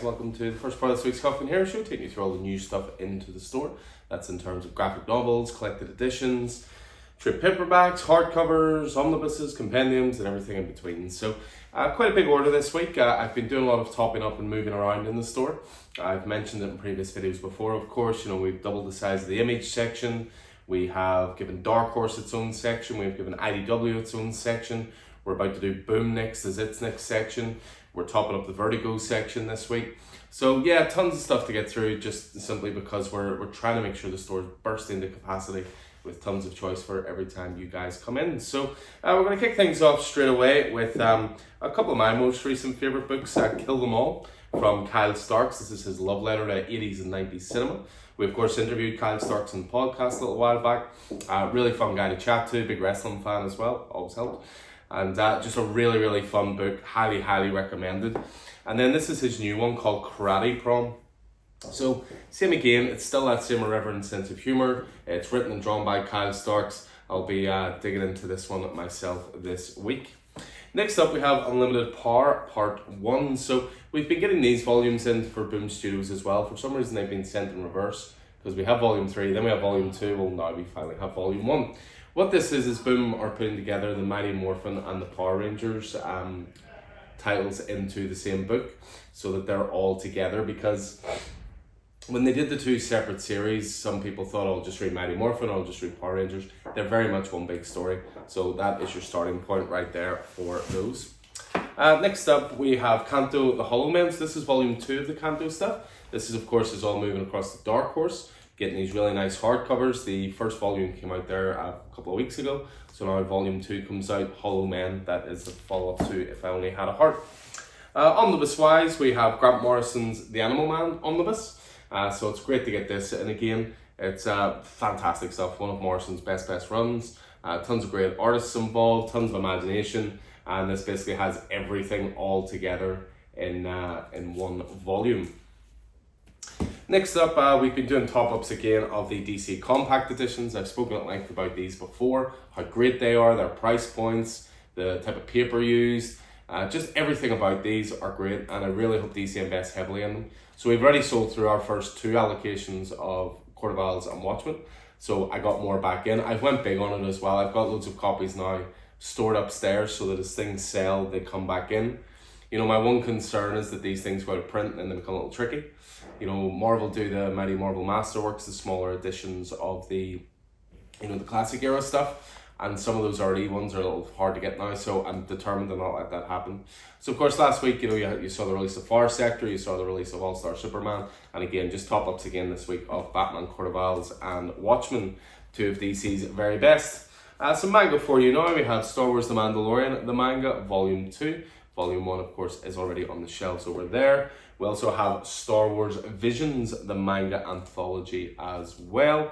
welcome to the first part of this week's Coffee and Hair Show, taking you through all the new stuff into the store. That's in terms of graphic novels, collected editions, trade paperbacks, hardcovers, omnibuses, compendiums, and everything in between. So quite a big order this week. I've been doing a lot of topping up and moving around in the store. I've mentioned it in previous videos before, of course. We've doubled the size of the Image section. We have given Dark Horse its own section. We've given IDW its own section. We're about to do Boom next as its next section. We're topping up the Vertigo section this week. So yeah, tons of stuff to get through, just simply because we're trying to make sure the store's burst into capacity with tons of choice for every time you guys come in. So we're going to kick things off straight away with a couple of my most recent favourite books, Kill Them All from Kyle Starks. This is his love letter to 80s and 90s cinema. We of course interviewed Kyle Starks on the podcast a little while back. Really fun guy to chat to, big wrestling fan as well, always helped. And just a really fun book, highly recommended. And then this is his new one called Karate Prom. So same again, it's still that same irreverent sense of humour. It's written and drawn by Kyle Starks. I'll be digging into this one myself this week. Next up we have Unlimited Power Part 1. So we've been getting these volumes in for Boom Studios as well. For some reason they've been sent in reverse, because we have Volume 3, then we have Volume 2, well now we finally have Volume 1. What this is Boom are putting together the Mighty Morphin and the Power Rangers titles into the same book, so that they're all together, because when they did the two separate series, some people thought, I'll just read Mighty Morphin, I'll just read Power Rangers. They're very much one big story, so that is your starting point right there for those. Next up we have Kanto the Hollow Men. So this is Volume 2 of the Kanto stuff. This is of course is all moving across the Dark Horse, getting these really nice hardcovers. The first volume came out there a couple of weeks ago, so now Volume 2 comes out, Hollow Men. That is the follow-up to If I Only Had a Heart. Omnibus-wise, we have Grant Morrison's The Animal Man Omnibus. So it's great to get this, and again, it's fantastic stuff. One of Morrison's best runs. Tons of great artists involved, tons of imagination, and this basically has everything all together in one volume. Next up, we've been doing top-ups again of the DC Compact Editions. I've spoken at length about these before, how great they are, their price points, the type of paper used, just everything about these are great, and I really hope DC invests heavily in them. So we've already sold through our first 2 allocations of Court of Owls and Watchmen, so I got more back in. I've went big on it as well. I've got loads of copies now stored upstairs so that as things sell, they come back in. My one concern is that these things go out of print and they become a little tricky. Marvel do the Mighty Marvel Masterworks, the smaller editions of the classic era stuff, and some of those early ones are a little hard to get now, so I'm determined to not let that happen. So of course last week, you saw the release of Far Sector, you saw the release of All-Star Superman, and again, just top-ups again this week of Batman, Court of Owls, and Watchmen, 2 of DC's very best. Some manga for you now. We have Star Wars The Mandalorian, the manga, Volume 2. Volume 1, of course, is already on the shelves over there. We also have Star Wars Visions, the manga anthology as well.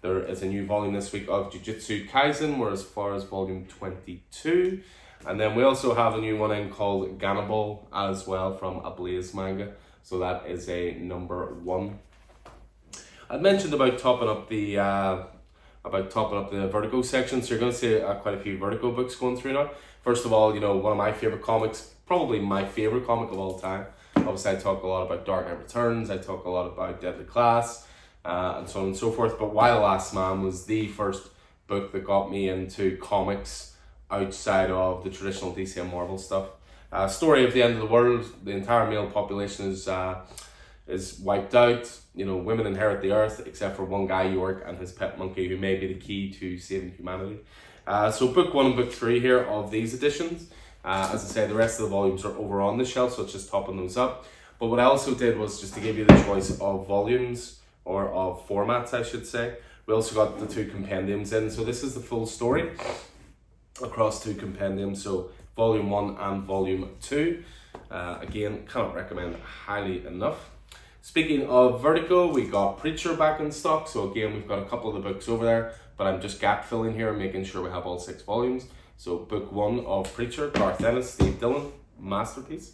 There is a new volume this week of Jujutsu Kaisen. We're as far as Volume 22. And then we also have a new one in called Ganaball as well from Ablaze Manga. So that is a number 1. I mentioned about topping up the Vertigo section. So you're going to see quite a few Vertigo books going through now. First of all, one of my favourite comics, probably my favourite comic of all time. Obviously, I talk a lot about Dark Knight Returns, I talk a lot about Deadly Class, and so on and so forth. But Why the Last Man was the first book that got me into comics outside of the traditional DC and Marvel stuff. Story of the end of the world, the entire male population is wiped out. Women inherit the earth, except for one guy, York, and his pet monkey, who may be the key to saving humanity. So book 1 and book 3 here of these editions. As I say, the rest of the volumes are over on the shelf, so it's just topping those up. But what I also did was just to give you the choice of volumes, or of formats, I should say. We also got the 2 compendiums in. So this is the full story across 2 compendiums. So Volume 1 and Volume 2. Again, cannot recommend highly enough. Speaking of Vertigo, we got Preacher back in stock. So again, we've got a couple of the books over there, but I'm just gap filling here, making sure we have all 6 volumes. So book 1 of Preacher, Garth Ennis, Steve Dillon, masterpiece.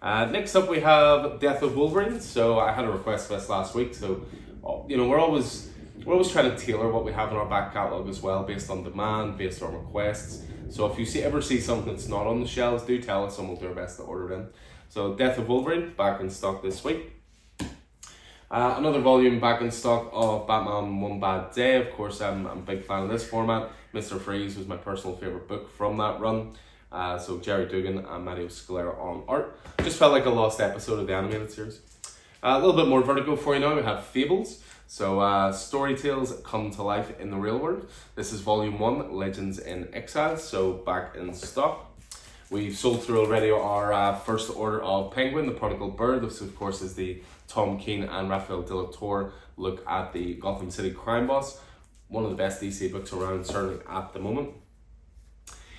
Next up we have Death of Wolverine. So I had a request list last week, so we're always trying to tailor what we have in our back catalogue as well, based on demand, based on requests. So if you ever see something that's not on the shelves, do tell us and we'll do our best to order it in. So Death of Wolverine, back in stock this week. Another volume back in stock of Batman One Bad Day. Of course, I'm a big fan of this format. Mr. Freeze was my personal favourite book from that run. So Jerry Dugan and Matteo Scalera on art. Just felt like a lost episode of the animated series. A little bit more Vertigo for you now. We have Fables. So story tales come to life in the real world. This is volume 1, Legends in Exile. So back in stock. We've sold through already our first order of Penguin, the Prodigal Bird. This, of course, is the Tom King and Raphael De La Torre look at the Gotham City crime boss. One of the best DC books around, certainly at the moment.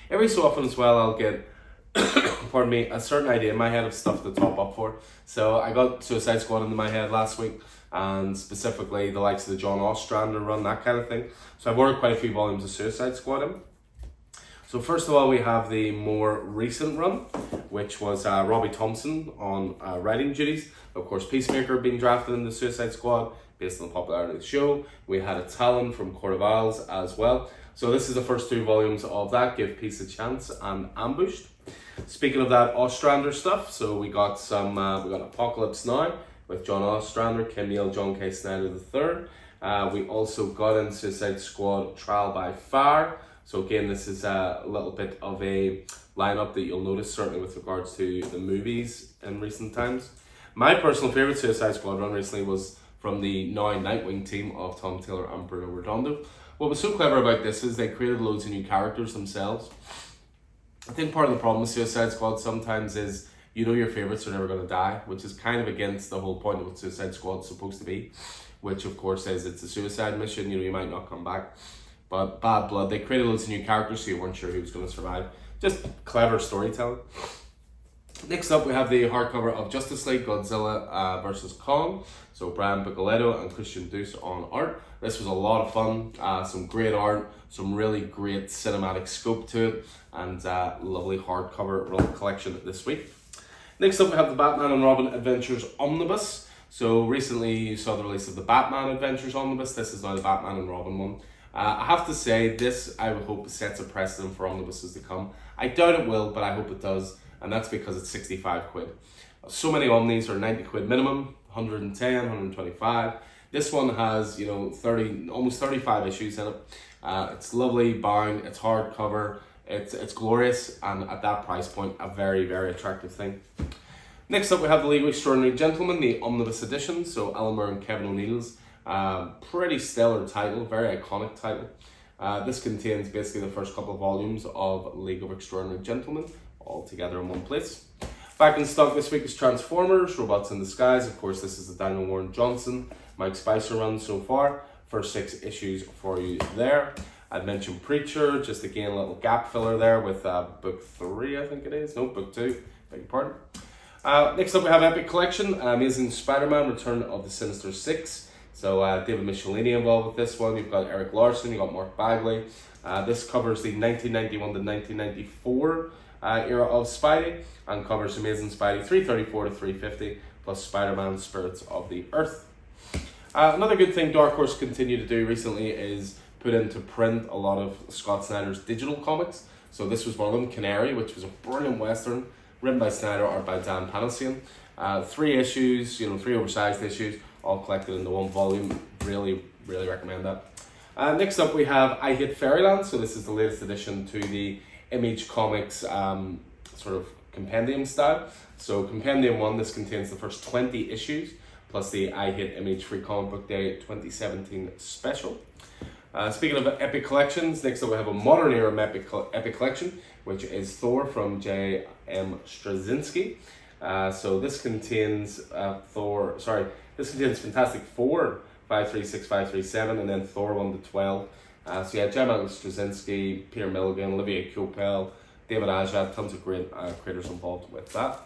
Every so often as well, I'll get, pardon me, a certain idea in my head of stuff to top up for. So I got Suicide Squad into my head last week, and specifically the likes of the John Ostrander run, that kind of thing. So I've ordered quite a few volumes of Suicide Squad in. So first of all, we have the more recent run, which was Robbie Thompson on writing duties. Of course, Peacemaker being drafted in the Suicide Squad based on the popularity of the show. We had a Talon from Court of Owls as well. So this is the first 2 volumes of that, Give Peace a Chance and Ambushed. Speaking of that Ostrander stuff, so we got Apocalypse Now with John Ostrander, Kim Neal, John K. Snyder III. We also got in Suicide Squad Trial by Fire. So again, this is a little bit of a lineup that you'll notice, certainly with regards to the movies in recent times. My personal favourite Suicide Squad run recently was from the now Nightwing team of Tom Taylor and Bruno Redondo. What was so clever about this is they created loads of new characters themselves. I think part of the problem with Suicide Squad sometimes is you know your favourites are never going to die, which is kind of against the whole point of what Suicide Squad's supposed to be, which of course is it's a suicide mission, you might not come back. But Bad Blood, they created loads of new characters so you weren't sure who was going to survive. Just clever storytelling. Next up, we have the hardcover of Justice League Godzilla vs. Kong. So Brian Bucoletto and Christian Duce on art. This was a lot of fun. Some great art, some really great cinematic scope to it, and lovely hardcover collection this week. Next up, we have the Batman and Robin Adventures Omnibus. So recently you saw the release of the Batman Adventures Omnibus. This is now the Batman and Robin one. I have to say, this I would hope sets a precedent for omnibuses to come. I doubt it will, but I hope it does, and that's because it's 65 quid. So many omnis are 90 quid minimum, 110, 125. This one has, 30, almost 35 issues in it. It's lovely bound, it's hardcover, it's glorious, and at that price point, a very, very attractive thing. Next up, we have the League of Extraordinary Gentlemen, the Omnibus Edition, so Alan Moore and Kevin O'Neill's. Pretty stellar title, very iconic title. This contains basically the first couple of volumes of League of Extraordinary Gentlemen, all together in one place. Back in stock this week is Transformers, Robots in Disguise. Of course, this is the Daniel Warren Johnson, Mike Spicer run so far. First 6 issues for you there. I'd mentioned Preacher, just again a little gap filler there with book 3, I think it is. No, book 2, beg your pardon. Next up we have Epic Collection, Amazing Spider-Man, Return of the Sinister Six. So David Michelini involved with this one. You've got Eric Larson, you've got Mark Bagley. This covers the 1991 to 1994 era of Spidey, and covers Amazing Spidey 334 to 350, plus Spider-Man Spirits of the Earth. Another good thing Dark Horse continued to do recently is put into print a lot of Scott Snyder's digital comics. So this was one of them, Canary, which was a brilliant western, written by Snyder, art by Dan Panosian. 3 issues, 3 oversized issues, all collected into one volume. Really, really recommend that. Next up we have I Hate Fairyland. So this is the latest addition to the Image Comics sort of compendium style. So Compendium 1, this contains the first 20 issues, plus the I Hate Image Free Comic Book Day 2017 special. Speaking of Epic Collections, next up we have a modern era Epic Collection, which is Thor from J.M. Straczynski. So this contains this contains Fantastic Four 536, 537, and then Thor 1 to 12. So yeah, J.M. Straczynski, Peter Milligan, Olivier Coipel, David Aja, tons of great creators involved with that.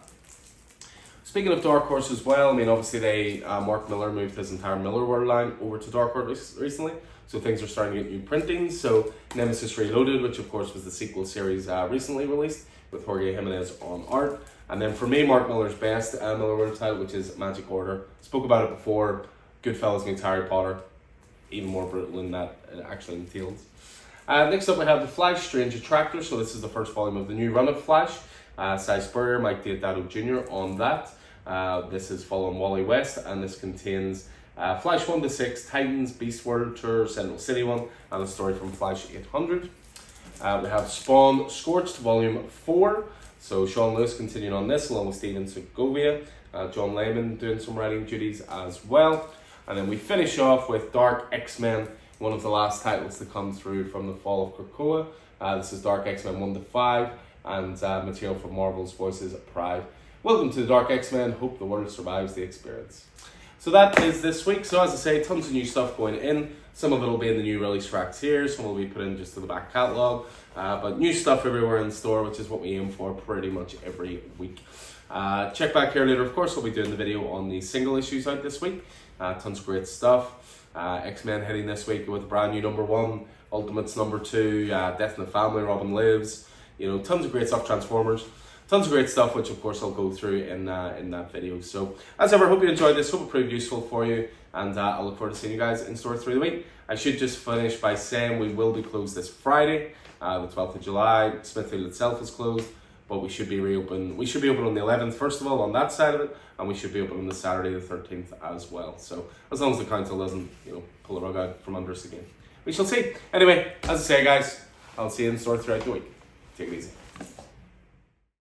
Speaking of Dark Horse as well, obviously Mark Millar moved his entire Millar World line over to Dark Horse recently, so things are starting to get new printings. So Nemesis Reloaded, which of course was the sequel series recently released, with Jorge Jimenez on art. And then for me, Mark Millar's best Millar World title, which is Magic Order. Spoke about it before, Goodfellas meets Harry Potter, even more brutal than that it actually entails. Next up we have The Flash Strange Attractor. So this is the first volume of the new run of Flash, Cy Spurrier, Mike Deodato Jr. on that. This is following Wally West, and this contains Flash 1-6, Titans, Beast World Tour, Central City one, and a story from Flash 800. We have Spawn Scorched Volume 4. So Sean Lewis continuing on this, along with Steven Segovia. John Layman doing some writing duties as well. And then we finish off with Dark X-Men, one of the last titles to come through from the fall of Krakoa. This is Dark X-Men 1-5, and material from Marvel's Voices of Pride. Welcome to the Dark X-Men. Hope the world survives the experience. So that is this week. So as I say, tons of new stuff going in. Some of it will be in the new release tracks here. Some will be put in just to the back catalogue. But new stuff everywhere in the store, which is what we aim for pretty much every week. Check back here later. Of course, we'll be doing the video on the single issues out this week. Tons of great stuff. X-Men hitting this week with a brand new #1. Ultimates #2. Death in the Family, Robin Lives. You know, tons of great stuff. Transformers. Tons of great stuff, which of course I'll go through in that video. So as ever, hope you enjoyed this. Hope it proved useful for you, and I look forward to seeing you guys in store through the week. I should just finish by saying we will be closed this Friday, the 12th of July. Smithfield itself is closed, but we should be reopen. We should be open on the 11th, first of all, on that side of it, and we should be open on the Saturday the 13th as well. So as long as the council doesn't, pull the rug out from under us again, we shall see. Anyway, as I say, guys, I'll see you in store throughout the week. Take it easy.